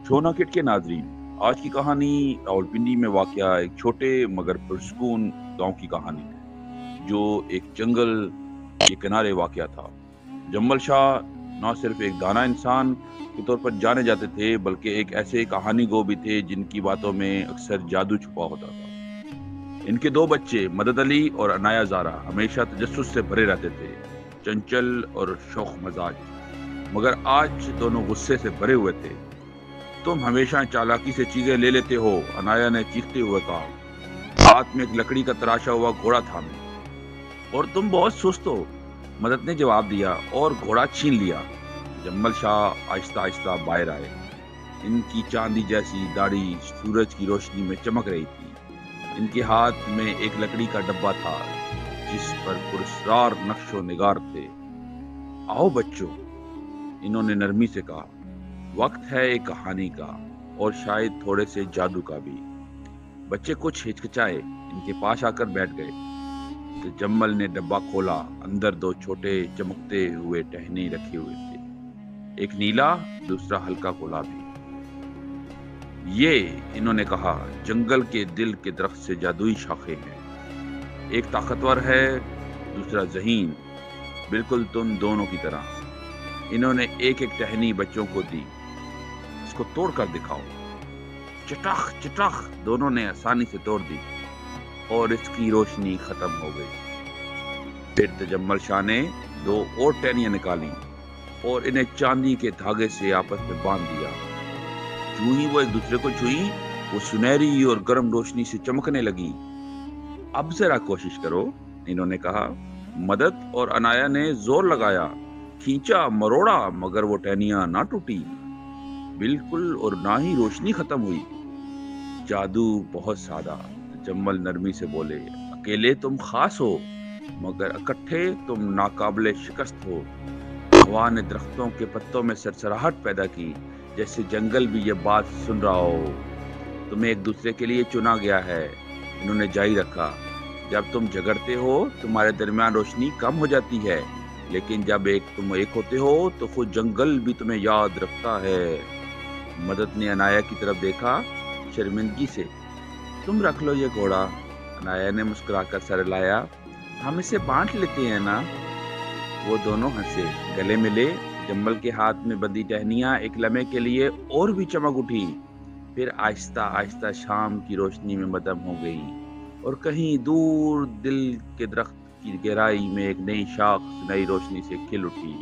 Shona kit के नाजरीन, आज की कहानी रावलपिंडी में वाक़या एक छोटे मगर पुरसकून गांव की कहानी है जो एक जंगल के किनारे वाक़या था। जम्मल शाह न सिर्फ एक दाना इंसान के तौर पर जाने जाते थे बल्कि एक ऐसे कहानी गो भी थे जिनकी बातों में अक्सर जादू छुपा होता था। इनके दो बच्चे मदद अली और अनाया ज़ारा हमेशा तजस्सुस से भरे रहते थे, चंचल और शौक मजाज। मगर आज दोनों गुस्से से भरे हुए थे। तुम हमेशा चालाकी से चीजें ले लेते हो, अनाया ने चीखते हुए कहा, हाथ में एक लकड़ी का तराशा हुआ घोड़ा थामे। और तुम बहुत सुस्त हो, मदद ने जवाब दिया और घोड़ा छीन लिया। जम्मल शाह आहिस्ता आहिस्ता बाहर आए। इनकी चांदी जैसी दाढ़ी सूरज की रोशनी में चमक रही थी। इनके हाथ में एक लकड़ी का डब्बा था जिस पर पुरस्कार नक्शो निगार थे। आओ बच्चों, इन्होंने नरमी से कहा, वक्त है एक कहानी का और शायद थोड़े से जादू का भी। बच्चे कुछ हिचकिचाए, इनके पास आकर बैठ गए। तो जम्मल ने डब्बा खोला। अंदर दो छोटे चमकते हुए टहनी रखे हुए थे, एक नीला, दूसरा हल्का गुलाबी। ये, इन्होंने कहा, जंगल के दिल के दरख्त से जादुई शाखें हैं। एक ताकतवर है, दूसरा ज़हीन, बिल्कुल तुम दोनों की तरह। इन्होंने एक एक टहनी बच्चों को दी। इसको तोड़ कर दिखाओ। चटख चटख दोनों ने आसानी से तोड़ दी और इसकी रोशनी खत्म हो गई। फिर तजम्मल शाह ने दो और टहनियां निकाली और इन्हें चांदी के धागे से आपस में बांध दिया। जो ही वो एक दूसरे को छुई, वो सुनहरी और गर्म रोशनी से चमकने लगी। अब जरा कोशिश करो, इन्होंने कहा। मदद और अनाया ने जोर लगाया, खींचा मरोड़ा, मगर वो टहनियां ना टूटी बिल्कुल और ना ही रोशनी खत्म हुई। जादू बहुत सादा, जम्मल नरमी से बोले। अकेले तुम खास हो मगर इकट्ठे तुम नाकाबिले शिकस्त हो। हवा ने दरख्तों के पत्तों में सरसराहट पैदा की, जैसे जंगल भी ये बात सुन रहा हो। तुम्हें एक दूसरे के लिए चुना गया है, इन्होंने जारी रखा। जब तुम झगड़ते हो तुम्हारे दरमियान रोशनी कम हो जाती है, लेकिन जब तुम एक होते हो तो खुद जंगल भी तुम्हें याद रखता है। मदद ने अनाया की तरफ देखा शर्मिंदगी से। तुम रख लो ये घोड़ा, अनाया ने मुस्कुराकर सर हिलाया। हम इसे बांट लेते हैं ना। वो दोनों हंसे, गले मिले। जम्मल के हाथ में बंधी टहनियां एक लम्हे के लिए और भी चमक उठी, फिर आहिस्ता आहिस्ता शाम की रोशनी में मदम हो गई और कहीं दूर दिल के दरख्त की गहराई में एक नई शाख नई रोशनी से खिल उठी।